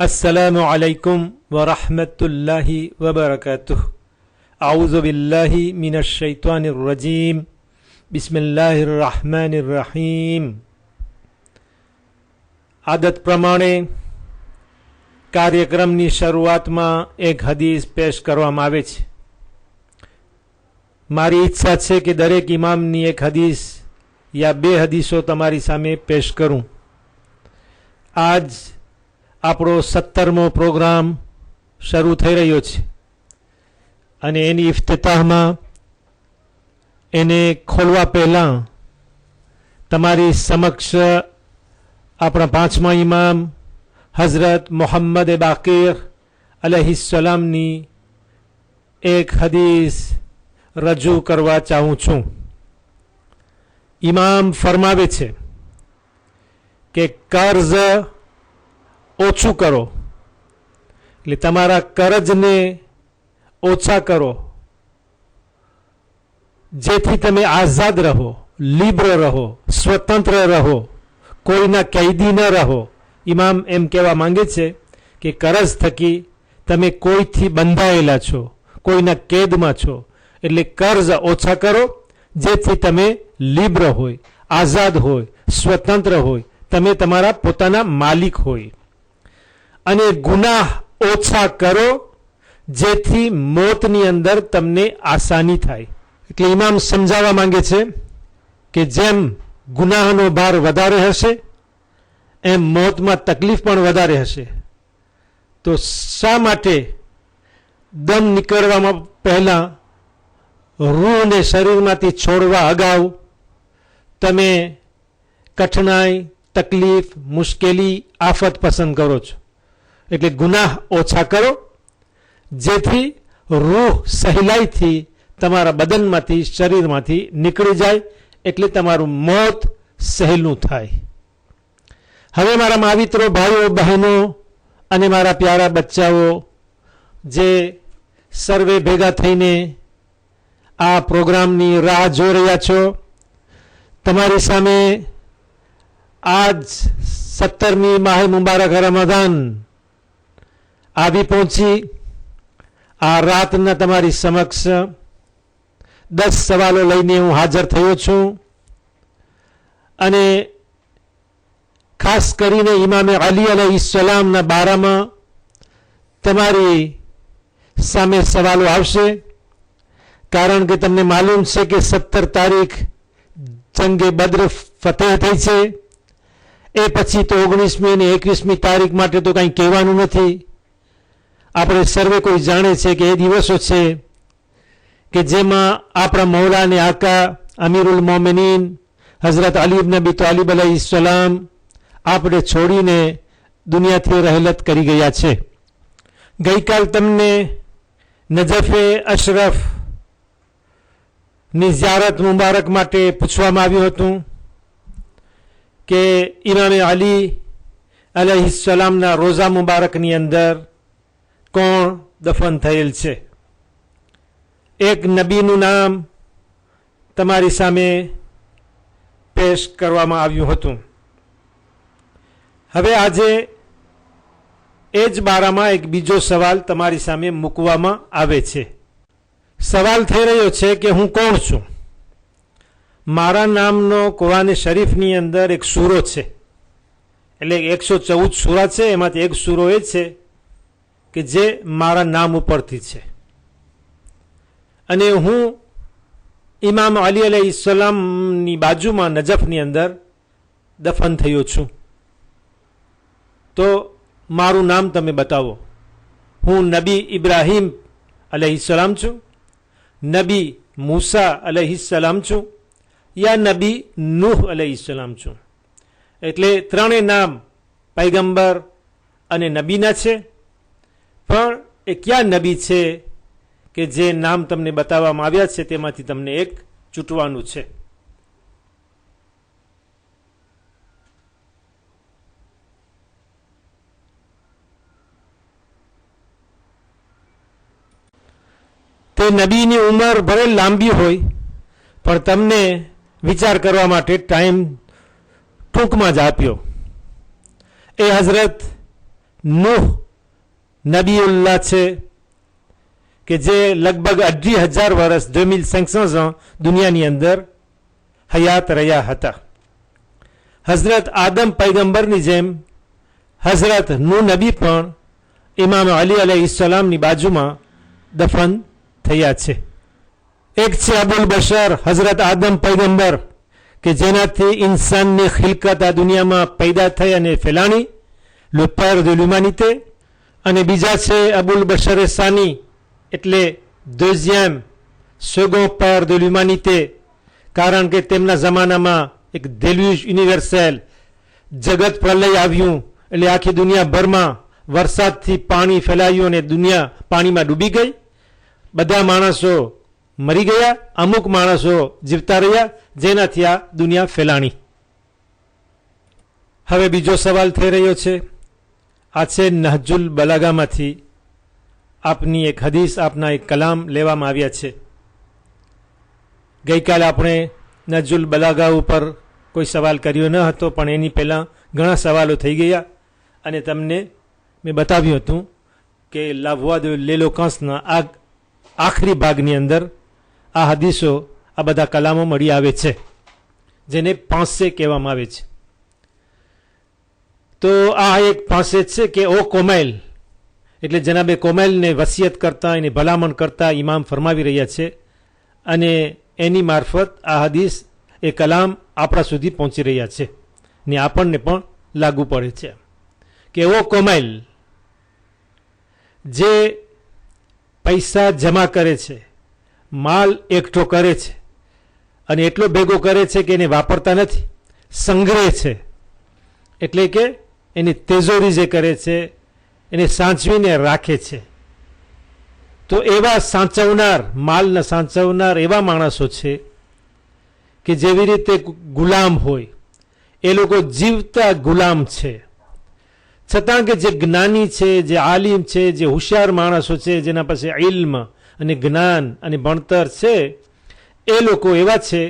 अस्सलामु अलैकुम वरहमतुल्लाहि वबरकातुह। आऊज़ु बिल्लाहि मिनश शैतानिर रजीम। बिस्मिल्लाहिर रहमानिर रहीम। आदत प्रमाणे कार्यक्रमની શરૂઆતમાં એક હદીસ પેશ કરવામાં આવે છે। મારી ઈચ્છા છે કે દરેક ઇમામની એક હદીસ યા બે હદીસો તમારી સામે પેશ કરું। આજ આપણો 17મો પ્રોગ્રામ શરૂ થઈ રહ્યો છે અને એની ઇફ્તિતાહમાં એને ખોલવા પહેલાં તમારી સમક્ષ આપણા પાંચમા ઇમામ હઝરત મોહમ્મદ બાકીર અલૈહિસ્સલામની એક હદીસ રજૂ કરવા ચાહું છું। ઇમામ ફરમાવે છે કે કર્જ ઓછું કરો, એટલે તમારા કરજને ઓછા કરો જેથી તમે આઝાદ રહો, લિબ્ર રહો, સ્વતંત્ર રહો, કોઈના કૈદી ન રહો। ઇમામ એમ કહેવા માંગે છે કે કરજ થકી તમે કોઈથી બંધાયેલા છો, કોઈના કેદમાં છો, એટલે કર્જ ઓછા કરો જેથી તમે લિબ્ર હોય, આઝાદ હોય, સ્વતંત્ર હોય, તમે તમારા પોતાના માલિક હોય। અને ગુનાહ ઓછા કરો જેથી મોતની અંદર તમને આસાની થાય। એટલે ઇમામ સમજાવવા માંગે છે કે જેમ ગુનાહનો ભાર વધારે હશે એમ મોતમાં તકલીફ પણ વધારે હશે। તો શા માટે દમ નીકળવામાં પહેલાં રૂહને શરીરમાંથી છોડવા અગાઉ તમે કઠણાઈ, તકલીફ, મુશ્કેલી, આફત પસંદ કરો છો? એટલે ગુનાહ ઓછા કરો જેથી રૂહ સહેલાઈથી તમારા બદનમાંથી, શરીરમાંથી નીકળી જાય, એટલે તમારું મોત સહેલું થાય। હવે મારા માવિત્રો, ભાઈઓ, બહેનો અને મારા પ્યારા બચ્ચાઓ જે સર્વે ભેગા થઈને આ પ્રોગ્રામની રાહ જોઈ રહ્યા છો, તમારી સામે આજ 17મી માહ મુબારક રમઝાન આવી પહોંચી આ રાતના તમારી સમક્ષ 10 સવાલો લઈને હું હાજર થયો છું। અને ખાસ કરીને ઇમામે અલી અલૈહિસ્સલામના બારામાં તમારી સામે સવાલો આવશે, કારણ કે તમને માલુમ છે કે 17 તારીખ જંગે બદ્ર ફતેહ થઈ છે। એ પછી તો 19મી અને 21મી તારીખ માટે તો કંઈ કહેવાનું નથી। આપણે સર્વે કોઈ જાણે છે કે એ દિવસો છે કે જેમાં આપણા મૌલા અને આકા અમીરુલ મોમિનીન હઝરત અલી ઇબ્ન અબી તાલિબ અલૈહિસ્સલામ આપણે છોડીને દુનિયાથી રહેલત કરી ગયા છે। ગઈકાલ તમને નજફે અશરફ ની ઝિયારત મુબારક માટે પૂછવામાં આવ્યું હતું કે ઇમામે અલી અલૈહિસ્સલામના રોઝા મુબારકની અંદર કોણ દફન થયેલ છે? એક નબીનું નામ તમારી સામે પેશ કરવામાં આવ્યું હતું। હવે આજે એ જ બારામાં એક બીજો સવાલ તમારી સામે મૂકવામાં આવે છે। સવાલ થઈ રહ્યો છે કે હું કોણ છું? મારા નામનો કુરાન શરીફની અંદર એક સૂરો છે, એટલે 114 સૂરા છે, એમાંથી એક સૂરો એ છે કે જે મારા નામ ઉપરથી છે। અને હું ઇમામ અલી અલૈહિસ્સલામની બાજુમાં નજફની અંદર દફન થયો છું। તો મારું નામ તમે બતાવો। હું નબી ઇબ્રાહીમ અલૈહિસ્સલામ છું, નબી મૂસા અલૈહિસ્સલામ છું, યા નબી નૂહ અલૈહિસ્સલામ છું? એટલે ત્રણેય નામ પૈગંબર અને નબીના છે, પણ એ કયા નબી છે કે જે નામ તમને બતાવવામાં આવ્યા છે તેમાંથી તમને એક ચૂંટવાનું છે। તે નબીની ઉંમર ભલે લાંબી હોય પણ તમને વિચાર કરવા માટે ટાઈમ ટૂંકમાં જ આપ્યો। એ હઝરત નૂહ નબીઉલ્લાહ છે કે જે લગભગ 18,000 વર્ષ 2500 ans દુનિયાની અંદર હયાત રહ્યા હતા. હઝરત આદમ પૈગંબરની જેમ હઝરત નૂહ નબી પણ ઇમામ અલી અલૈહિસ્સલામની બાજુમાં દફન થયા છે. એક છે અબુલ બશર હઝરત આદમ પૈગંબર કે જેનાથી ઇન્સાનની ખિલકત આ દુનિયામાં પેદા થઈ અને ફેલાણી, લે père de l'humanité. અને બીજા છે અબુલ બશર સાની એટલે દeuxième second père de l'humanité, કારણ કે તેમના જમાનામાં એક déluge યુનિવર્સલ જગત પ્રલય આવ્યું એટલે આખી દુનિયાભરમાં વરસાદથી પાણી ફેલાયું અને દુનિયા પાણીમાં ડૂબી ગઈ. બધા માણસો મરી ગયા, અમુક માણસો જીવતા રહ્યા, જેનાથી આ દુનિયા ફેલાણી. હવે બીજો સવાલ થઈ રહ્યો છે, આ છે નહજુલ બલાગામાંથી આપની એક હદીસ, આપના એક કલામ લેવામાં આવ્યા છે. ગઈકાલે આપણે નહજુલ બલાગા ઉપર કોઈ સવાલ કર્યો ન હતો, પણ એની પહેલાં ઘણા સવાલો થઈ ગયા અને તમને મેં બતાવ્યું હતું કે લા વોઆ de l'éloquence-ના આ આખરી ભાગની અંદર આ હદીસો, આ બધા કલામો મળી આવે છે, જેને પાંસે કહેવામાં આવે છે. તો આ એક પાંસે છે કે ઓ કોમેલ, એટલે જનાબે કોમેલને વસિયત કરતા, એની ભલામણ કરતા ઇમામ ફરમાવી રહ્યા છે અને એની મારફત આ હદીસ, એ કલામ આપણા સુધી પહોંચી રહ્યા છે ને આપણને પણ લાગુ પડે છે કે ઓ કોમેલ, જે પૈસા જમા કરે છે, માલ એકઠો કરે છે અને એટલો ભેગો કરે છે કે એને વાપરતા નથી, સંગ્રહ છે, એટલે કે એની તેજોરી જે કરે છે એને સાચવીને રાખે છે. તો એવા સાચવનાર, માલને સાચવનાર એવા માણસો છે કે જેવી રીતે ગુલામ હોય, એ લોકો જીવતા ગુલામ છે. છતાં કે જે જ્ઞાની છે, જે આલિમ છે, જે હોશિયાર માણસો છે, જેના પાસે ઇલ્મ અને જ્ઞાન અને ભણતર છે, એ લોકો એવા છે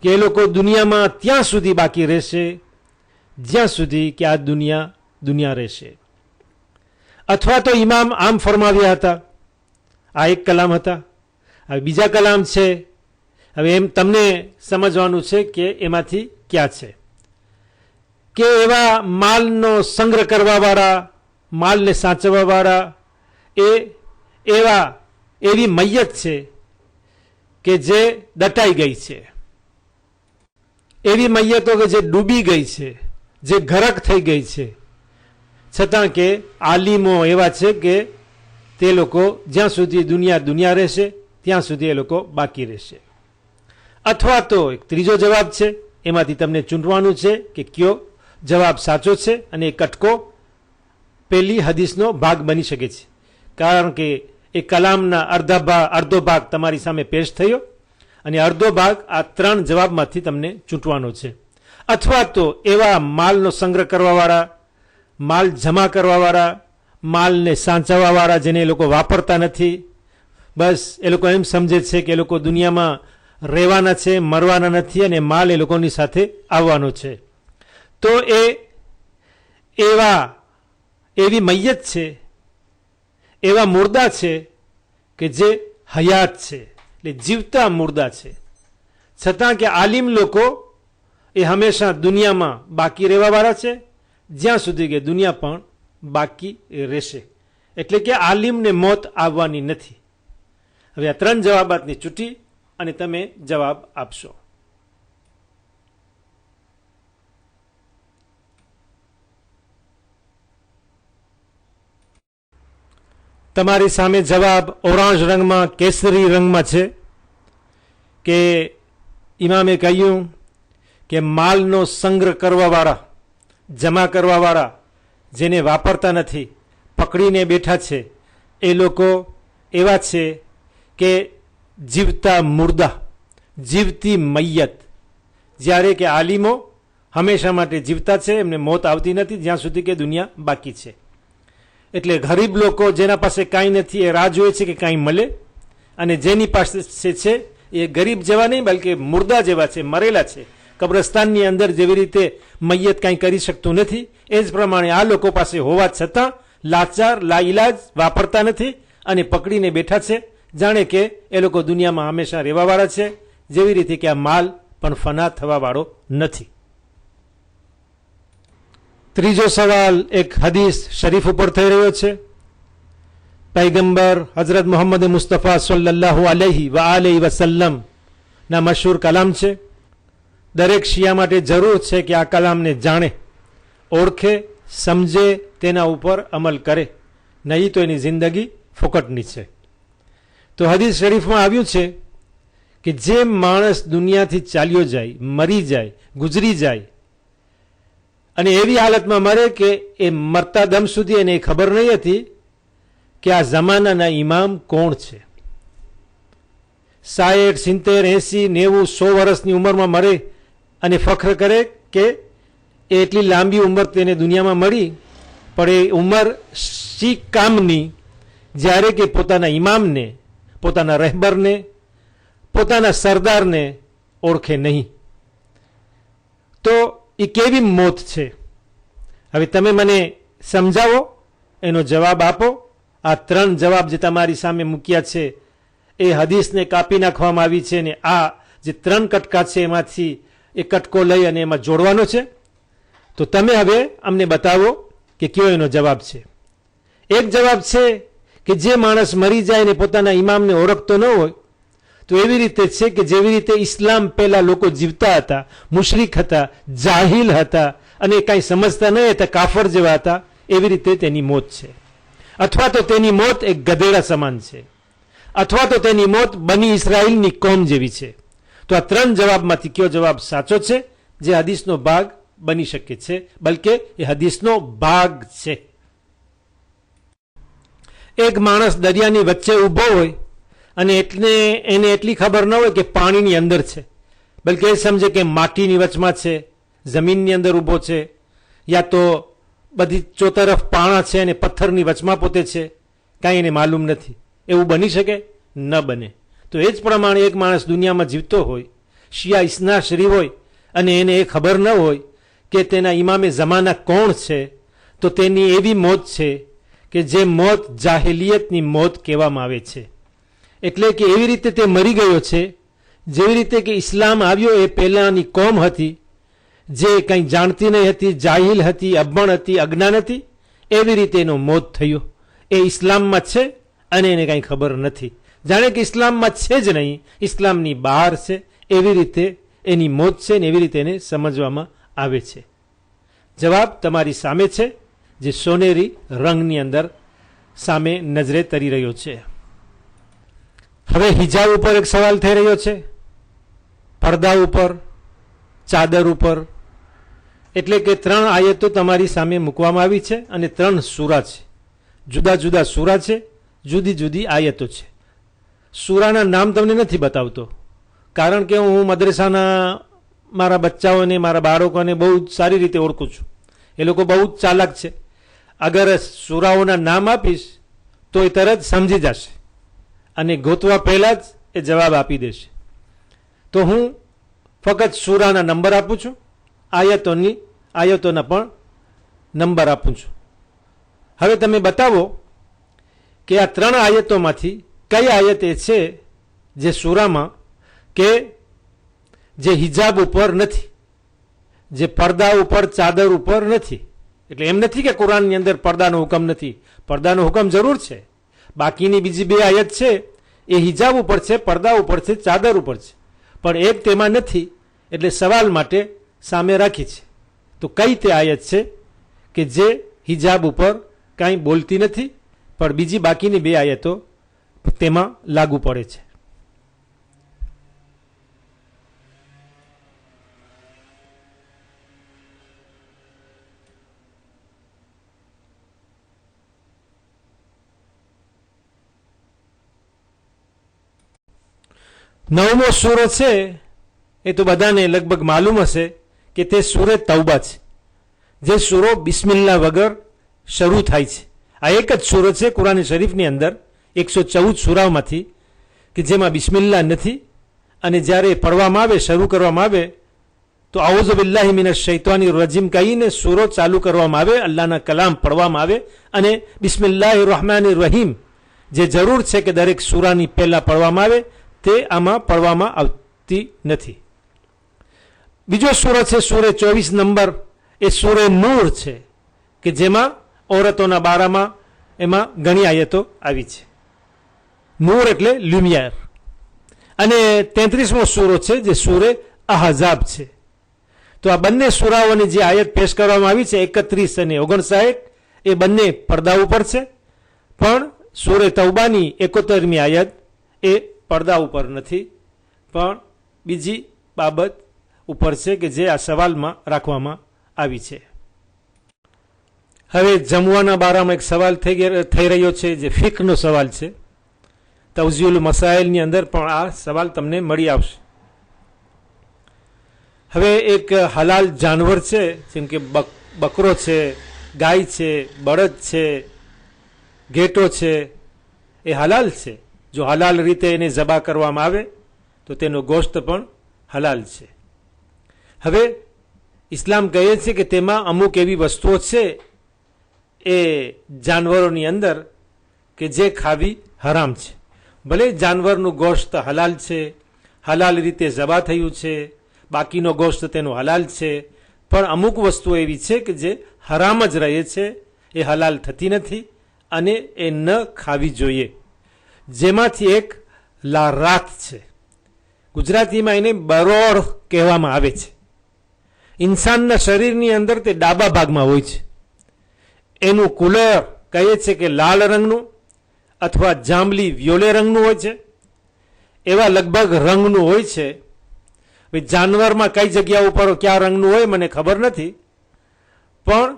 કે એ લોકો દુનિયામાં ત્યાં સુધી બાકી રહેશે જ્યાં સુધી કે આ દુનિયા રહેશે. અથવા તો ઇમામ આમ ફરમાવ્યા હતા. આ એક કલામ હતા. હવે બીજા કલામ છે, હવે એમ તમને સમજવાનું છે કે એમાંથી ક્યાં છે. કે એવા માલનો સંગ્રહ કરવાવાળા, માલને સાચવવાવાળા, એવી મૈયત છે કે જે દટાઈ ગઈ છે, એવી મૈયતો કે જે ડૂબી ગઈ છે, જે ગરક થઈ ગઈ છે, છતાં કે આલિમો એવા છે કે તે લોકો જ્યાં સુધી દુનિયા રહેશે ત્યાં સુધી એ લોકો બાકી રહેશે. અથવા તો એક ત્રીજો જવાબ છે, એમાંથી તમને ચૂંટવાનું છે કે કયો જવાબ સાચો છે, અને એ કટકો પેલી હદીસનો ભાગ બની શકે છે, કારણ કે એ કલામના અડધો ભાગ તમારી સામે પેશ થયો અને અડધો ભાગ આ ત્રણ જવાબમાંથી તમને ચૂંટવાનો છે. અથવા તો એવા માલનો સંગ્રહ કરવાવાળા, માલ જમા કરવાવાળા, માલને સાચવવાવાળા, જેને એ લોકો વાપરતા નથી, બસ એ લોકો એમ સમજે છે કે એ લોકો દુનિયામાં રહેવાના છે, મરવાના નથી અને માલ એ લોકોની સાથે આવવાનો છે. તો એવી મૈયત છે, એવા મુર્દા છે કે જે હયાત છે, એટલે જીવતા મુર્દા છે. છતાં કે આલિમ લોકો એ હંમેશા દુનિયામાં બાકી રહેવાવાળા છે, જ્યાં સુધી કે દુનિયા પણ બાકી રહેશે. એટલે કે આલિમને મોત આવવાની નથી. હવે આ ત્રણ જવાબાતની ચૂંટી અને તમે જવાબ આપશો. તમારી સામે જવાબ ઓરાંજ રંગમાં, કેસરી રંગમાં છે કે ઇમામે કહ્યું કે માલનો સંગ્રહ કરવાવાળા, જમા કરવાવાળા, જેને વાપરતા નથી, પકડીને બેઠા છે, એ લોકો એવા છે કે જીવતા મુર્દા, જીવતી મૈયત. જ્યારે કે આલિમો હંમેશા માટે જીવતા છે, એમને મોત આવતી નથી જ્યાં સુધી કે દુનિયા બાકી છે. એટલે ગરીબ લોકો, જેના પાસે કાંઈ નથી, એ રાહ જોવે છે કે કાંઈ મળે, અને જેની પાસે છે એ ગરીબ જેવા નહીં બલકે મુર્દા જેવા છે, મરેલા છે, કબ્રસ્તાનની અંદર જેવી રીતે મૈયત કાંઈ કરી શકતું નથી, એ જ પ્રમાણે આ લોકો પાસે હોવા છતાં લાચાર લાઈલાજ વાપરતા નથી અને પકડીને બેઠા છે, જાણે કે એ લોકો દુનિયામાં હંમેશા રહેવાવાળા છે, જેવી રીતે કે આ માલ પણ ફના થવાવાળો નથી. ત્રીજો સવાલ એક હદીસ શરીફ ઉપર થઈ રહ્યો છે. પૈગંબર હઝરત મોહમ્મદ મુસ્તફા સલ્લલ્લાહુ અલૈહિ વ આલિહિ વસલ્લમ ના મશહૂર કલામ છે. દરેક શિયા માટે જરૂર છે કે આ કલામને જાણે, ઓળખે, સમજે, તેના ઉપર અમલ કરે, નહીં તો એની જિંદગી ફોકટની છે. તો હદીસ શરીફમાં આવ્યું છે કે જે માણસ દુનિયાથી ચાલ્યો જાય, મરી જાય, ગુજરી જાય અને એવી હાલતમાં મરે કે એ મરતા દમ સુધી એને ખબર નહીં હતી કે આ જમાનાના ઇમામ કોણ છે. 60, 70, 80, 90, 100 વર્ષની ઉંમરમાં મરે અને ફખ્ર કરે કે એટલી લાંબી ઉંમર તેને દુનિયામાં મળી, પણ એ ઉંમર શી કામની જ્યારે કે પોતાના ઇમામને, પોતાના રહેબરને, પોતાના સરદારને ઓળખે નહીં. તો એ કેવી મોત છે? હવે તમે મને સમજાવો, એનો જવાબ આપો. આ 3 જવાબ જે તમારી સામે મૂક્યા છે એ હદીસને કાપી નાખવામાં આવી છે અને આ જે 3 કટકા છે એમાંથી એ કટકો લઈ અને એમાં જોડવાનો છે. તો તમે હવે અમને બતાવો કે કયો એનો જવાબ છે. એક જવાબ છે કે જે માણસ મરી જાય ને પોતાના ઇમામને ઓળખતો ન હોય, તો એવી રીતે છે કે જેવી રીતે ઇસ્લામ પહેલા લોકો જીવતા હતા, મુશરિક હતા, જાહિલ હતા અને કાંઈ સમજતા ન હતા, કાફર જેવા હતા, એવી રીતે તેની મોત છે. અથવા તો તેની મોત એક ગધેડા સમાન છે, અથવા તો તેની મોત બની ઇસરાઇલની કોમ જેવી છે. તો આ 3 જવાબમાંથી કયો જવાબ સાચો છે, જે હદીસનો ભાગ બની શકે છે, બલકે એ હદીસનો ભાગ છે. એક માણસ દરિયાની વચ્ચે ઊભો હોય અને એને એટલી ખબર ન હોય કે પાણીની અંદર છે, બલકે એ સમજે કે માટીની વચમાં છે, જમીનની અંદર ઊભો છે, યા તો બધી ચોતરફ પાણા છે અને પથ્થરની વચમાં પોતે છે, કાંઈ એને માલુમ નથી. એવું બની શકે? ન બને. તો એ જ પ્રમાણે એક માણસ દુનિયામાં જીવતો હોય, શિયા ઇસ્ના શરીફ હોય અને એને એ ખબર ન હોય કે તેના ઇમામે જમાના કોણ છે, તો તેની એવી મોત છે કે જે મોત જાહેલિયતની મોત કહેવામાં આવે છે. એટલે કે એવી રીતે તે મરી ગયો છે જેવી રીતે કે ઇસ્લામ આવ્યો એ પહેલાંની કોમ હતી, જે કંઈ જાણતી નહીં હતી, જાહિલ હતી, અભણ હતી, અજ્ઞાન હતી, એવી રીતે એનો મોત થયો. એ ઇસ્લામમાં છે અને એને કંઈ ખબર નથી, જાણે કે ઇસ્લામમાં છે જ નહીં, ઇસ્લામની બહાર છે, એવી રીતે એની મોત છે ને એવી રીતે એને સમજવામાં આવે છે. જવાબ તમારી સામે છે, જે સોનેરી રંગની અંદર સામે નજરે તરી રહ્યો છે. હવે હિજાબ ઉપર એક સવાલ થઈ રહ્યો છે, પડદા ઉપર, ચાદર ઉપર. એટલે કે 3 આયતો તમારી સામે મૂકવામાં આવી છે અને 3 સૂરા છે, જુદા જુદા સૂરા છે, જુદી જુદી આયતો છે. સૂરાના નામ તમને નથી બતાવતો, કારણ કે હું મદ્રસાના મારા બચ્ચાઓને, મારા બાળકોને બહુ સારી રીતે ઓળખું છું. એ લોકો બહુ જ ચાલાક છે. અગર સૂરાઓના નામ આપીશ તો એ તરત સમજી જશે અને ગોતવા પહેલાં જ એ જવાબ આપી દેશે. તો હું ફક્ત સૂરાના નંબર આપું છું, આયતોના પણ નંબર આપું છું. હવે તમે બતાવો કે આ 3 આયતોમાંથી કઈ આયત એ છે જે સૂરામાં કે જે હિજાબ ઉપર નથી, જે પડદા ઉપર, ચાદર ઉપર નથી. એટલે એમ નથી કે કુરાનની અંદર પડદાનો હુકમ નથી, પડદાનો હુકમ જરૂર છે. બાકીની બીજી 2 આયત છે એ હિજાબ ઉપર છે, પડદા ઉપર છે, ચાદર ઉપર છે, પણ એક તેમાં નથી. એટલે સવાલ માટે સામે રાખી છે. તો કઈ તે આયત છે કે જે હિજાબ ઉપર કાંઈ બોલતી નથી, પણ બીજી બાકીની 2 આયતો તેમાં લાગુ પડે છે? નવમો સૂરો છે એ તો બધાને લગભગ માલુમ હશે કે તે સૂરે તૌબા છે, જે સૂરો બિસ્મિલ્લાહ વગર શરૂ થાય છે. આ એક જ સૂરો છે કુરાન શરીફની અંદર 114 સૂરાઓમાંથી કે જેમાં બિસ્મિલ્લાહ નથી, અને જ્યારે પડવામાં આવે, શરૂ કરવામાં આવે, તો આઉઝુ બિલ્લાહિ મિનશ શૈતાનિર રજીમ કહીને સૂરો ચાલુ કરવામાં આવે, અલ્લાહના કલામ પડવામાં આવે અને બિસ્મિલ્લાહિર રહેમાનિર રહીમ જે જરૂર છે કે દરેક સૂરાની પહેલા પડવામાં આવે તે આમાં પડવામાં આવતી નથી. બીજો સૂરો છે સૂરે 24 નંબર, એ સૂરે નૂર છે કે જેમાં ઔરતોના બારામાં એમાં ઘણી આયતો આવી છે. નૂર એટલે લ્યુમિયર. અને 33મો સૂરો છે જે સૂરે અહઝાબ છે. તો આ બંને સૂરાઓની જે આયત પેશ કરવામાં આવી છે 31 અને 59, એ બંને પડદા ઉપર છે, પણ સૂરે તૌબાની 71મી આયત એ પડદા ઉપર નથી, પણ બીજી બાબત ઉપર છે કે જે આ સવાલમાં રાખવામાં આવી છે. હવે જમવાના બારામાં એક સવાલ થઈ રહ્યો છે જે ફિકનો સવાલ છે. તવઝીઉલ મસાઇલની અંદર પણ આ સવાલ તમને મળી આવશે. હવે એક હલાલ જાનવર છે, જેમ કે બકરો છે, ગાય છે, બળદ છે, ઘેટો છે, એ હલાલ છે. જો હલાલ રીતે એને ઝબા કરવામાં આવે તો તેનો ગોશ્ત પણ હલાલ છે. હવે ઇસ્લામ કહે છે કે તેમાં અમુક એવી વસ્તુઓ છે એ જાનવરોની અંદર કે જે ખાવી હરામ છે. ભલે જાનવરનું ગોશ્ત હલાલ છે, હલાલ રીતે ઝબા થયું છે, બાકીનો ગોશ્ત તેનો હલાલ છે, પણ અમુક વસ્તુઓ એવી છે કે જે હરામ જ રહે છે, એ હલાલ થતી નથી અને એ ન ખાવી જોઈએ. જેમાંથી એક લારાત છે. ગુજરાતીમાં એને બરોળ કહેવામાં આવે છે. ઇન્સાનના શરીરની અંદર તે ડાબા ભાગમાં હોય છે. એનું કુલર કહે છે કે લાલ રંગનું અથવા જાંબલી વ્યોલે રંગનું હોય છે. એવા લગભગ રંગનું હોય છે. જાનવરમાં કઈ જગ્યા ઉપર કયા રંગનું હોય મને ખબર નથી, પણ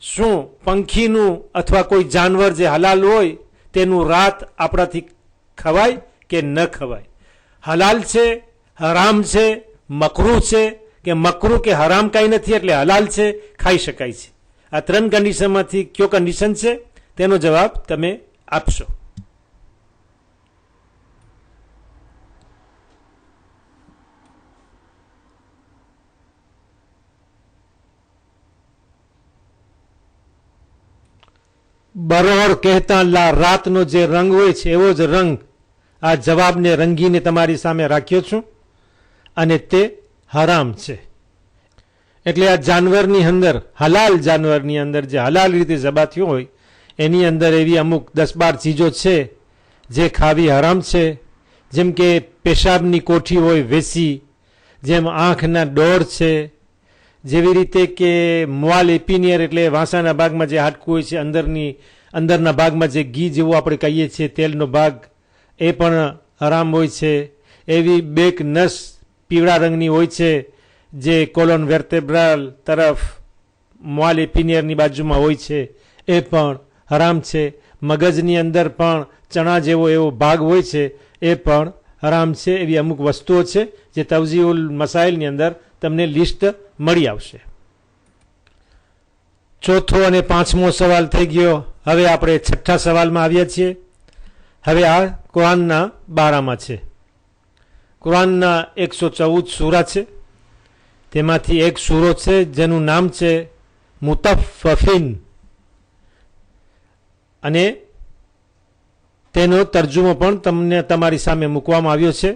શું પંખીનું અથવા કોઈ જાનવર જે હલાલ હોય તેનું રાત આપણાથી ખવાય કે ન ખવાય? હલાલ છે, હરામ છે, મકરૂહ છે કે મકરૂહ કે હરામ કાંઈ નથી, એટલે હલાલ છે, ખાઈ શકાય છે. આ 3 કન્ડિશનમાંથી કયો કન્ડિશન છે તેનો જવાબ તમે આપશો. બરોળ કહેતા રાતનો જે રંગ હોય છે એવો જ રંગ આ જવાબને રંગીને તમારી સામે રાખ્યો છું અને તે હરામ છે. એટલે આ જાનવરની અંદર, હલાલ જાનવરની અંદર જે હલાલ રીતે ઝબા થયો હોય એની અંદર એવી અમુક 10-12 ચીજો છે જે ખાવી હરામ છે. જેમ કે પેશાબની કોઠી હોય વેસી, જેમ આંખના ડોળ છે, જેવી રીતે કે મોઆલ એપિનિયર એટલે વાંસાના ભાગમાં જે હાડકું હોય છે, અંદરના ભાગમાં જે ઘી જેવું આપણે કહીએ છીએ તેલનો ભાગ, એ પણ હરામ હોય છે. એવી બેક નસ પીળા રંગની હોય છે જે કોલોન વેર્ટેબ્રલ તરફ મોઆલ એપિનિયરની બાજુમાં હોય છે, એ પણ હરામ છે. મગજની અંદર પણ ચણા જેવો એવો ભાગ હોય છે, એ પણ હરામ છે. એવી અમુક વસ્તુઓ છે જે તવઝીઉલ મસાઇલની અંદર તમને લિસ્ટ મળી આવશે. ચોથો અને 5મો સવાલ થઈ ગયો. હવે આપણે 6થા સવાલમાં આવ્યા છીએ. હવે આ કુરાનના બારામાં છે. કુરાનના 114 સૂરા છે. તેમાંથી એક સૂરો છે જેનું નામ છે મુતફ્ફિફીન, અને તેનો તર્જુમો પણ તમને તમારી સામે મૂકવામાં આવ્યો છે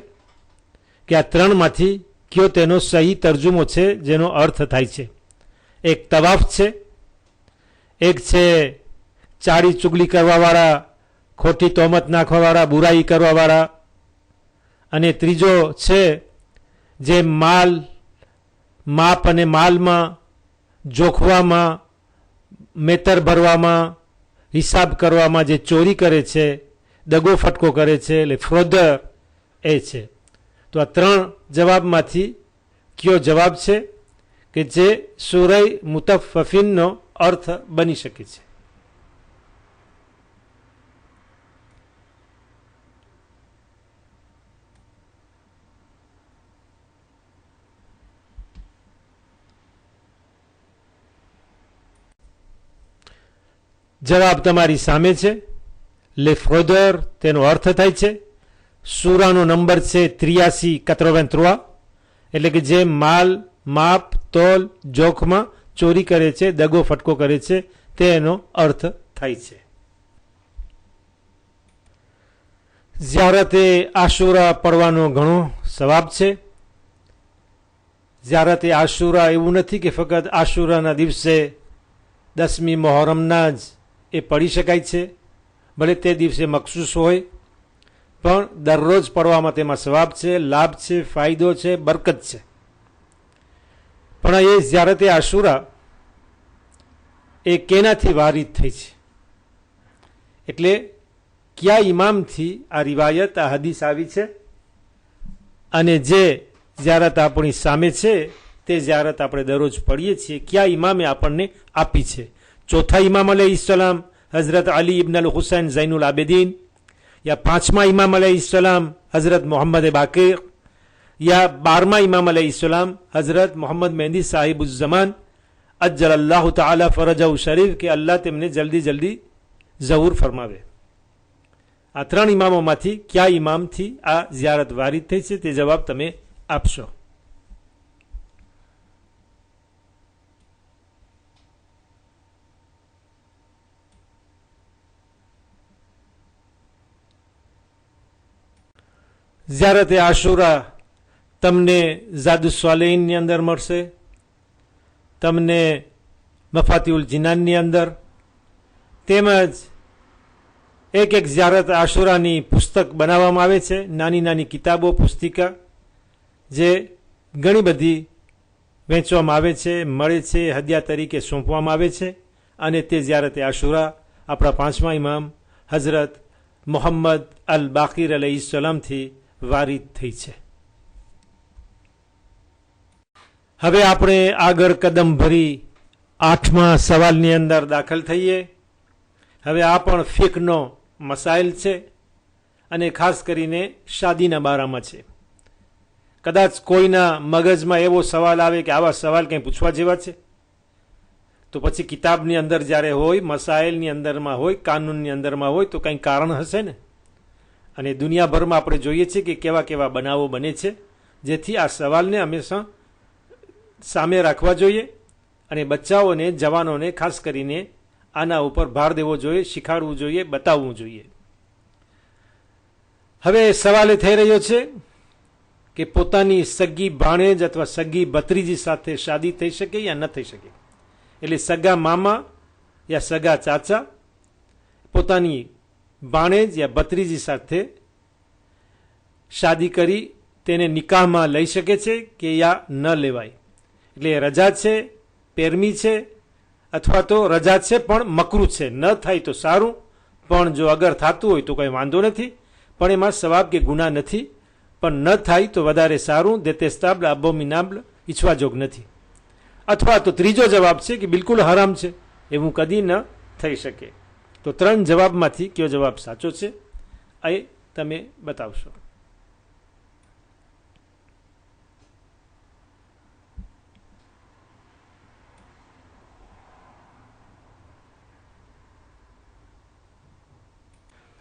કે આ 3માંથી કયો તેનો સહી તર્જુમો છે જેનો અર્થ થાય છે. એક તવાફ છે, એક છે ચાડી ચુગલી કરવાવાળા, ખોટી તોહમત નાખવાવાળા, બુરાઈ કરવાવાળા, અને ત્રીજો છે જે માપ અને માલમાં, જોખવામાં, મેતર ભરવામાં, હિસાબ કરવામાં જે ચોરી કરે છે, દગો ફટકો કરે છે, એટલે ફ્રોડર એ છે. તો આ 3 જવાબમાંથી કયો જવાબ છે કે જે સૂરહ મુતફ્ફિફીનનો અર્થ બની શકે છે? જવાબ તમારી સામે છે. લેફ્રોદર તેનો અર્થ થાય છે. સૂરાનો નંબર છે 83-83, એટલે કે જે માલ માપ તોલ જોખમાં ચોરી કરે છે, દગો ફટકો કરે છે, તે એનો અર્થ થાય છે. ઝિયારતે આશુરા પડવાનો ઘણો સવાબ છે. ઝિયારતે આશુરા એવું નથી કે ફક્ત આશુરાના દિવસે 10મી મોહરમના જ એ પડી શકાય છે, ભલે તે દિવસે મખસૂસ હોય, પણ દરરોજ પડવામાં તેમાં સવાબ છે, લાભ છે, ફાયદો છે, બરકત છે. પણ એ ઝિયારતે આશુરા એ કેનાથી વારિદ થઈ છે, એટલે કયા ઇમામથી આ રિવાયત, આ હદીસ આવી છે, અને જે ઝિયારત આપણી સામે છે તે ઝિયારત આપણે દરરોજ પડીએ છીએ, કયા ઇમામે આપણને આપી છે. ચોથા ઇમામ અલૈહિસ્સલામ હઝરત અલી ઇબ્ન અલ હુસૈન ઝૈનુલ આબેદીન, યા 5મા ઇમામ અલૈહિસ્સલામ હઝરત મોહમ્મદ બાકીર, યા 12મા ઇમામ અલૈહિસ્સલામ હઝરત મોહમ્મદ મહેંદી સાહિબુઝ્ઝમાન અજ્જલલ્લાહુ તઆલા ફરજહુ શરીફ, કે અલ્લાહ તેમને જલ્દી જલ્દી ઝહૂર ફરમાવે. આ 3 ઇમામોમાંથી કયા ઇમામથી આ ઝિયારત વારિદ થઈ છે તે જવાબ તમે આપશો. ઝિયારતે આશુરા તમને ઝાદુ સ્વાલિહીનની અંદર મળશે, તમને મફાતિઉલ જિનાનની અંદર, તેમજ એક ઝિયારત આશુરાની પુસ્તક બનાવવામાં આવે છે, નાની નાની કિતાબો, પુસ્તિકા, જે ઘણી બધી વેચવામાં આવે છે, મળે છે, હદિયા તરીકે સોંપવામાં આવે છે. અને તે ઝિયારતે આશુરા આપણા 5મા ઇમામ હઝરત મોહમ્મદ અલ બાકીર અલૈહિસ્સલામથી વારિદ થઈ છે. હવે આપણે આગળ કદમ ભરી 8મા સવાલની અંદર દાખલ થઈએ. હવે આ પણ ફિકનો મસાઇલ છે, અને ખાસ કરીને શાદીના બારામાં છે. કદાચ કોઈના મગજમાં એવો સવાલ આવે કે આવા સવાલ કંઈ પૂછવા જેવા છે, તો પછી કિતાબની અંદર જ્યારે હોય, મસાઇલની અંદરમાં હોય, કાનૂનની અંદરમાં હોય, તો કંઈ કારણ હશે ને. અને દુનિયાભરમાં આપણે જોઈએ છીએ કે કેવા કેવા બનાવો બને છે, જેથી આ સવાલને હંમેશા સામે રાખવા જોઈએ, અને બચ્ચાઓને, જવાનોને ખાસ કરીને આના ઉપર ભાર દેવો જોઈએ, શીખવાડવું જોઈએ, બતાવવું જોઈએ. હવે સવાલ એ થઈ રહ્યો છે કે પોતાની સગી ભાણેજ અથવા સગી ભત્રીજી સાથે શાદી થઈ શકે યા ન થઈ શકે. એટલે સગા મામા યા સગા ચાચા પોતાની ભાણેજ યા ભત્રીજી સાથે શાદી કરી તેને નિકાહમાં લઈ શકે છે કે યા ન લેવાય. એટલે રજા છે, પેરમી છે, અથવા તો રજા છે પણ મકરૂહ છે. ન થાય તો સારું, પણ જો અગર થતું હોય તો કંઈ વાંધો નથી, પણ એમાં સવાબ કે ગુનાહ નથી. પણ ન થાય તો વધારે સારું, દેતેસ્તાબલ અબોમિનાબલ, ઈચ્છવા જોગ નથી. અથવા તો ત્રીજો જવાબ છે કે બિલકુલ હરામ છે, એવું કદી ન થઈ શકે. તો 3 જવાબમાંથી કયો જવાબ સાચો છે એ તમે બતાવશો.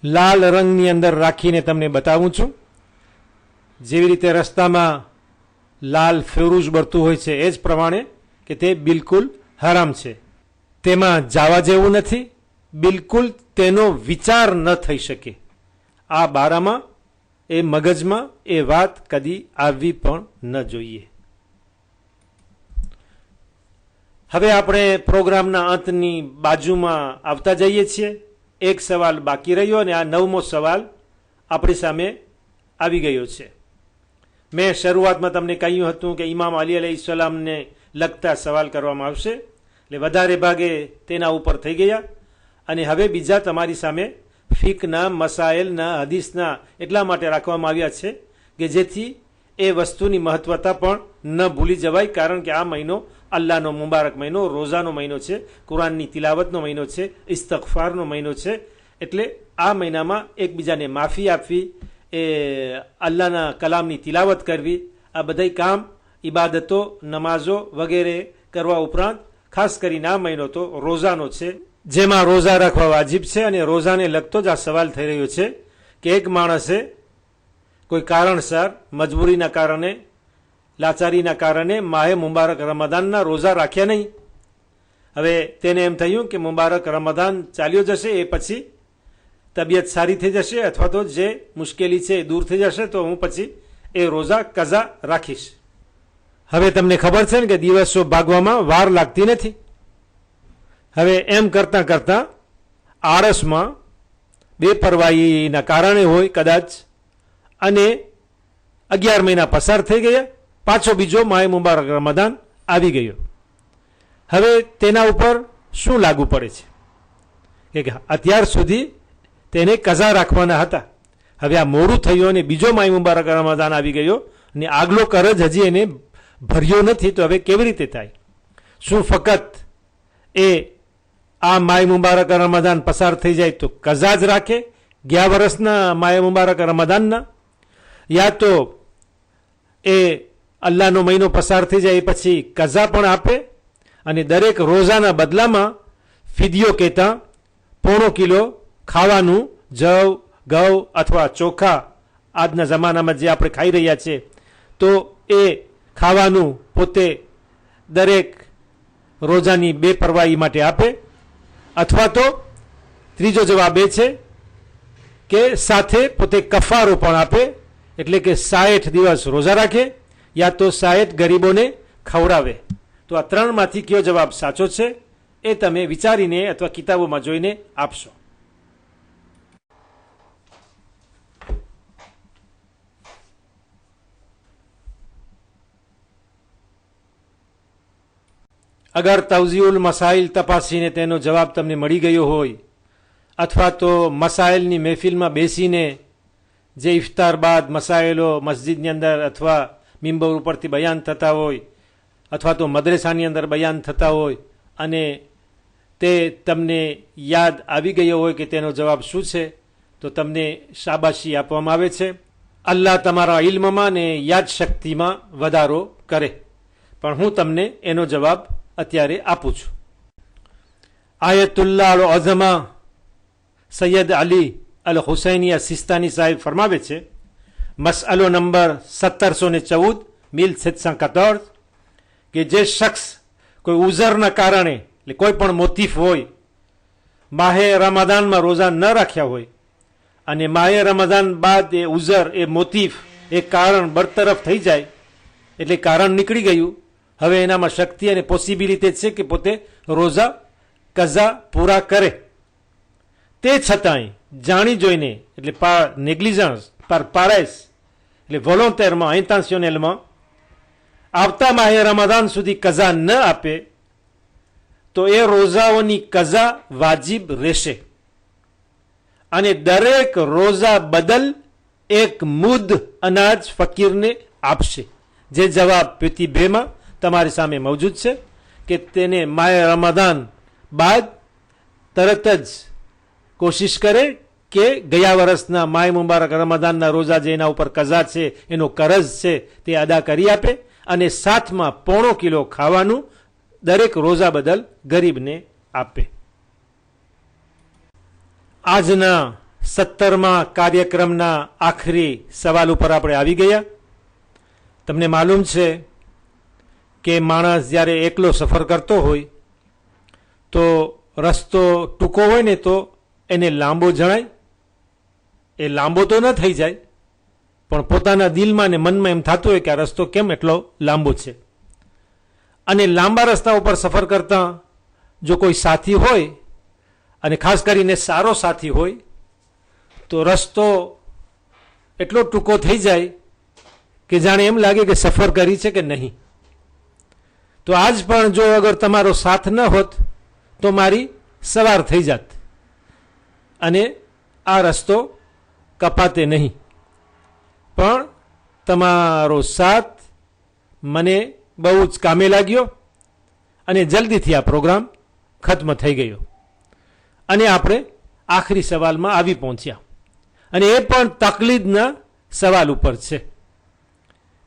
લાલ રંગની અંદર રાખીને તમને બતાવું છું. જેવી રીતે રસ્તામાં લાલ ફિરોઝ બળતું હોય છે, એ જ પ્રમાણે કે તે બિલકુલ હરામ છે, તેમાં જવા જેવું નથી, બિલકુલ તેનો વિચાર ન થઈ શકે. આ બારામાં, એ મગજમાં એ વાત કદી આવવી પણ ન જોઈએ. હવે આપણે પ્રોગ્રામના અંતની બાજુમાં આવતા જઈએ છીએ. એક સવાલ બાકી રહ્યો, અને આ 9મો સવાલ આપણી સામે આવી ગયો છે. મેં શરૂઆતમાં તમને કહ્યું હતું કે ઇમામ અલી અલૈહિસ્સલામને લગતા સવાલ કરવામાં આવશે, એટલે વધારે ભાગે તેના ઉપર થઈ ગયા. અને હવે બીજા તમારી સામે ફિકના, મસાઇલના, હદીસના એટલા માટે રાખવામાં આવ્યા છે કે જેથી એ વસ્તુની મહત્વતા પણ ન ભૂલી જવાય. કારણ કે આ મહિનો અલ્લાહનો મુબારક મહિનો, રોઝાનો મહિનો છે, કુરાનની તિલાવતનો મહિનો છે, ઇસ્તગફારનો મહિનો છે. એટલે આ મહિનામાં એકબીજાને માફી આપવી, એ અલ્લાહના કલામની તિલાવત કરવી, આ બધા કામ, ઇબાદતો, નમાઝો વગેરે કરવા ઉપરાંત ખાસ કરીને આ મહિનો તો રોઝાનો છે, જેમાં રોઝા રાખવા વાજિબ છે. અને રોઝાને લગતો જ આ સવાલ થઈ રહ્યો છે કે એક માણસે કોઈ કારણસર, મજબૂરીના કારણે લાચારીના કારણે માહે મુબારક રમદાનના રોઝા રાખ્યા નહીં. હવે તેને એમ થયું કે મુબારક રમદાન ચાલ્યો જશે, એ પછી તબિયત સારી થઈ જશે અથવા તો જે મુશ્કેલી છે એ દૂર થઈ જશે, તો હું પછી એ રોઝા કઝા રાખીશ. હવે તમને ખબર છે ને કે દિવસો ભાગવામાં વાર લાગતી નથી. હવે એમ કરતાં કરતાં આળસમાં બેપરવાહીના કારણે હોય કદાચ, અને 11 મહિના પસાર થઈ ગયા, પાછો બીજો માહે મુબારક રમદાન આવી ગયો. હવે તેના ઉપર શું લાગુ પડે છે કે અત્યાર સુધી તેને કઝા રાખવાના હતા. હવે આ મોડું થયું અને બીજો માહે મુબારક રમદાન આવી ગયો અને આગલો કરજ હજી એને ભર્યો નથી, તો હવે કેવી રીતે થાય? શું ફક્ત એ આ માહે મુબારક રમદાન પસાર થઈ જાય તો કઝા જ રાખે ગયા વર્ષના માહે મુબારક રમદાનના, યા તો એ અલ્લાહનો મહિનો પસાર થઈ જાય એ પછી કઝા પણ આપે અને દરેક રોઝાના બદલામાં ફિદિયો કહેતા 1.5 કિલો ખાવાનું જવ ઘઉં અથવા ચોખા આજના જમાનામાં જે આપણે ખાઈ રહ્યા છીએ, તો એ ખાવાનું પોતે દરેક રોજાની બેપરવાહી માટે આપે, અથવા તો ત્રીજો જવાબ એ છે કે સાથે પોતે કફારો પણ આપે, એટલે કે 60 દિવસ રોઝા રાખે યા તો 60 ગરીબોને ખવડાવે. તો આ ત્રણમાંથી કયો જવાબ સાચો છે એ તમે વિચારીને અથવા કિતાબોમાં જોઈને આપશો. અગર તવઝીઉલ મસાઇલ તપાસીને તેનો જવાબ તમને મળી ગયો હોય, અથવા તો મસાઇલની મહેફિલમાં બેસીને જે ઇફતાર બાદ મસાઇલો મસ્જિદની અંદર અથવા મિંબર ઉપરથી બયાન થતા હોય, અથવા તો મદ્રેસાની અંદર બયાન થતા હોય, અને તે તમને યાદ આવી ગયો હોય કે તેનો જવાબ શું છે, તો તમને શાબાશી આપવામાં આવે છે. અલ્લાહ તમારા ઇલ્મમાં ને યાદ શક્તિમાં વધારો કરે. પણ હું તમને એનો જવાબ અત્યારે આપું છું. આયતુલ્લાહ અલ અઝમા સૈયદ અલી અલ હુસૈની સિસ્તાની સાહેબ ફરમાવે છે, મસઅલો નંબર 1714 1714, કે જે શખ્સ કોઈ ઉઝરના કારણે, એટલે કોઈ પણ મોતીફ હોય, માહે રમદાનમાં રોઝા ન રાખ્યા હોય અને માહે રમદાન બાદ એ ઉઝર, એ મોતીફ, એ કારણ બરતરફ થઈ જાય, એટલે કારણ નીકળી ગયું, હવે એનામાં શક્તિ અને પોસિબિલિટી છે કે પોતે રોઝા કઝા પૂરા કરે. તે છતાંય જાણી જોઈને, એટલે નેગ્લિજન્સ પર પારેસ, એટલે વોલોન્ટેરમાં ઇન્ટેન્શનલમાં આવતા માહે રમદાન સુધી કઝા ન આપે, તો એ રોઝાઓની કઝા વાજિબ રહેશે અને દરેક રોઝા બદલ 1 મુદ અનાજ ફકીરને આપશે. જે જવાબ પેટી 2માં તમારી સામે મૌજૂદ છે કે તેને માહે રમદાન બાદ તરત જ કોશિશ કરે કે ગયા વર્ષના માહે મુબારક રમદાનના રોઝા જે એના ઉપર કઝા છે, એનો કરજ છે, તે અદા કરી આપે અને સાથમાં 1.5 કિલો ખાવાનું દરેક રોઝા બદલ ગરીબને આપે. આજના 17મા કાર્યક્રમના આખરી સવાલ ઉપર આપણે આવી ગયા. તમને માલુમ છે કે માણસ જ્યારે એકલો સફર કરતો હોય તો રસ્તો ટૂંકો હોય ને તો એને લાંબો જણાય. એ લાંબો તો ન થઈ જાય, પણ પોતાના દિલમાં ને મનમાં એમ થતું હોય કે આ રસ્તો કેમ એટલો લાંબો છે. અને લાંબા રસ્તા ઉપર સફર કરતા જો કોઈ સાથી હોય, અને ખાસ કરીને સારો સાથી હોય, તો રસ્તો એટલો ટૂંકો થઈ જાય કે જાણે એમ લાગે કે સફર કરી છે કે નહીં. તો આજ પણ જો અગર તમારો સાથ ન હોત તો મારી સવાર થઈ જાત અને આ રસ્તો કપાતે નહીં. પણ તમારો સાથ મને બહુ જ કામે લાગ્યો અને જલ્દીથી આ પ્રોગ્રામ ખત્મ થઈ ગયો અને આપણે આખરી સવાલમાં આવી પહોંચ્યા. અને એ પણ તકલીદના સવાલ ઉપર છે,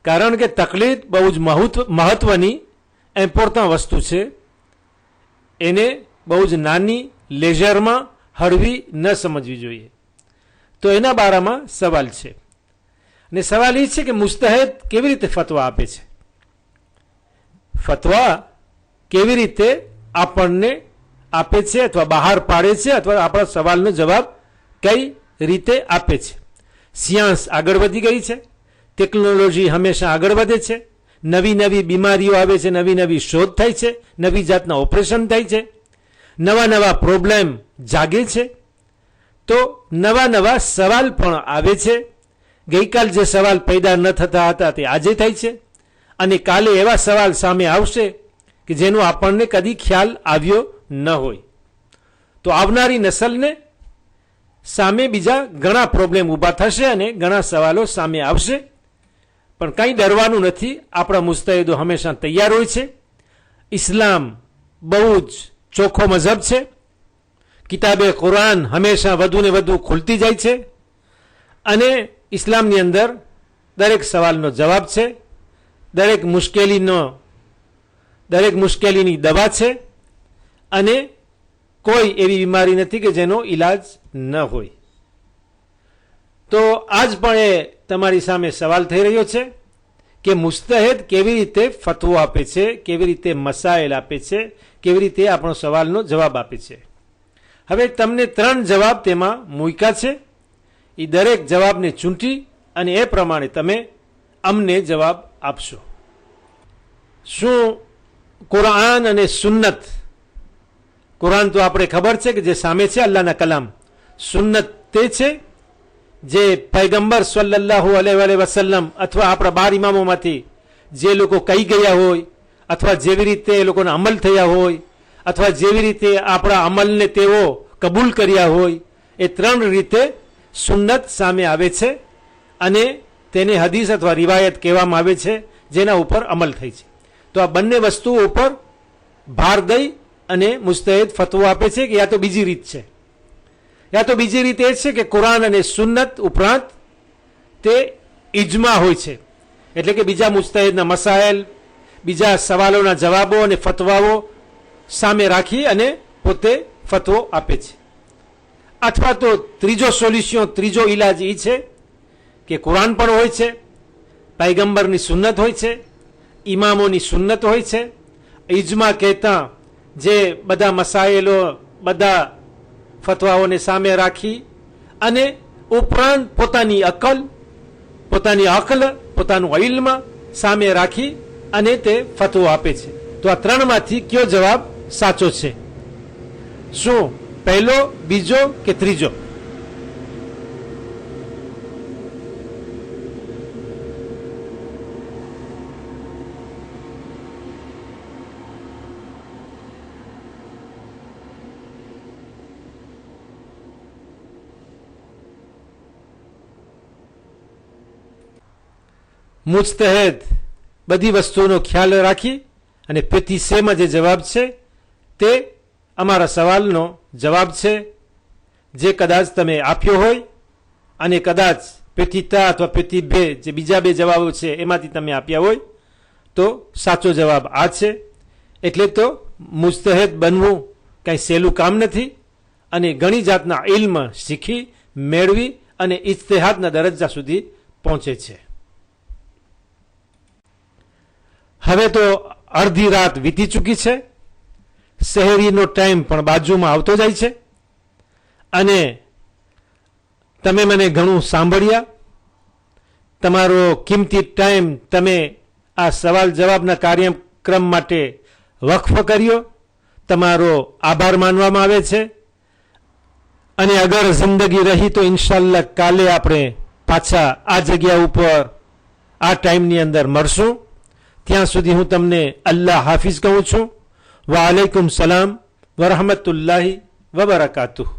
કારણ કે તકલીદ બહુ જ મહત્વની ઇમ્પોર્ટન્ટ વસ્તુ છે. એને બહુ જ નાની, લેઝરમાં, હળવી ન સમજવી જોઈએ. તો એના બારામાં સવાલ છે. અને સવાલ એ છે કે મુસ્તહેદ કેવી રીતે ફતવા આપે છે. ફતવા કેવી રીતે આપણને આપે છે અથવા બહાર પાડે છે અથવા આપણા સવાલનો જવાબ કઈ રીતે આપે છે. સાયન્સ આગળ વધી ગઈ છે, ટેકનોલોજી હંમેશા આગળ વધે છે, નવી નવી બીમારીઓ આવે છે, નવી નવી શોધ થાય છે, નવી જાતના ઓપરેશન થાય છે, નવા નવા પ્રોબ્લેમ જાગે છે, તો નવા નવા સવાલ પણ આવે છે. ગઈકાલ જે સવાલ પેદા ન થતા હતા તે આજે થાય છે, અને કાલે એવા સવાલ સામે આવશે કે જેનો આપણને કદી ખ્યાલ આવ્યો ન હોય. તો આવનારી નસલને સામે બીજા ઘણા પ્રોબ્લેમ ઊભા થશે અને ઘણા સવાલો સામે આવશે, પણ કંઈ ડરવાનું નથી. આપણા મુસ્તહિદો હંમેશા તૈયાર હોય છે. ઇસ્લામ બહુ જ ચોખ્ખો મઝહબ છે. કિતાબે કુરાન હંમેશા વધુ ને વધુ ખુલતી જાય છે, અને ઇસ્લામની અંદર દરેક સવાલનો જવાબ છે, દરેક મુશ્કેલીની દવા છે, અને કોઈ એવી બીમારી નથી કે જેનો ઈલાજ ન હોય. તો આજ પણ એ તમારી સામે સવાલ થઈ રહ્યો છે કે મુસ્તહિદ કેવી રીતે ફતવો આપે છે, કેવી રીતે મસાઇલ આપે છે, કેવી રીતે આપણો સવાલનો જવાબ આપે છે. હવે તમને 3 જવાબ તેમાં મૂક્યા છે. એ દરેક જવાબને ચૂંટી અને એ પ્રમાણે તમે અમને જવાબ આપશો. શું કુરાન અને સુન્નત, કુરાન તો આપણે ખબર છે કે જે સામે છે અલ્લાહના કલામ, સુન્નત તે છે જે પૈગંબર સલ્લલ્લાહુ અલૈહિ વસલ્લમ અથવા આપણા 12 ઇમામોમાંથી જે લોકો કહી ગયા હોય, અથવા જેવી રીતે એ લોકોના અમલ થયા હોય, અથવા જેવી રીતે આપણા અમલને તેઓ કબૂલ કર્યા હોય, એ 3 રીતે સુન્નત સામે આવે છે, અને તેને હદીસ અથવા રિવાયત કહેવામાં આવે છે, જેના ઉપર અમલ થઈ છે. તો આ બંને વસ્તુઓ ઉપર ભાર દઈ અને મુસ્તહિદ ફતવો આપે છે કે યા તો બીજી રીત છે, યા તો બીજી રીત એ છે કે કુરાન અને સુન્નત ઉપરાંત તે ઇજમા હોય છે, એટલે કે બીજા મુસ્તહિદના મસાઇલ, બીજા સવાલોના જવાબો અને ફતવાઓ સામે રાખી અને પોતે ફતવો આપે છે. અથવા તો ત્રીજો સોલ્યુશન, ત્રીજો ઈલાજ એ છે કે કુરાન પણ હોય છે, પૈગંબરની સુન્નત હોય છે, ઇમામોની સુન્નત હોય છે, ઇજમા કહેતા જે બધા મસાઇલો, બધા ફતવાઓને સામે રાખી અને ઉપરાંત પોતાની અકલ, પોતાનું ઇલ્મ સામે રાખી અને તે ફતવો આપે છે. તો આ 3માંથી કયો જવાબ સાચો છે? શું પહેલો, બીજો કે ત્રીજો? મુજતહિદ બધી વસ્તુઓનો ખ્યાલ રાખી અને પેથી સેમાં જે જવાબ છે તે અમારા સવાલનો જવાબ છે, જે કદાચ તમે આપ્યો હોય અને કદાચ પેથી તા અથવા પેથી બે, જે બીજા 2 જવાબો છે એમાંથી તમે આપ્યા હોય, તો સાચો જવાબ આ છે. એટલે તો મુજતહિદ બનવું કંઈ સહેલું કામ નથી, અને ઘણી જાતના ઇલ્મ શીખી મેળવી અને ઇજ્તિહાદના દરજ્જા સુધી પહોંચે છે. હવે તો અડધી રાત વીતી ચૂકી છે, શહેરીનો ટાઈમ પણ બાજુમાં આવતો જાય છે, અને તમે મને ઘણું સાંભળ્યા. તમારો કિંમતી ટાઈમ તમે આ સવાલ જવાબના કાર્યક્રમ માટે વકફ કર્યો, તમારો આભાર માનવામાં આવે છે. અને અગર જિંદગી રહી તો ઇન્શાલ્લાહ કાલે આપણે પાછા આ જગ્યા ઉપર આ ટાઈમની અંદર મળશું. ત્યાં સુધી હું તમને અલ્લાહ હાફિઝ કહું છું. વાલેકુમ સલામ વરહમતુલ્લાહિ વબરકાતુહ.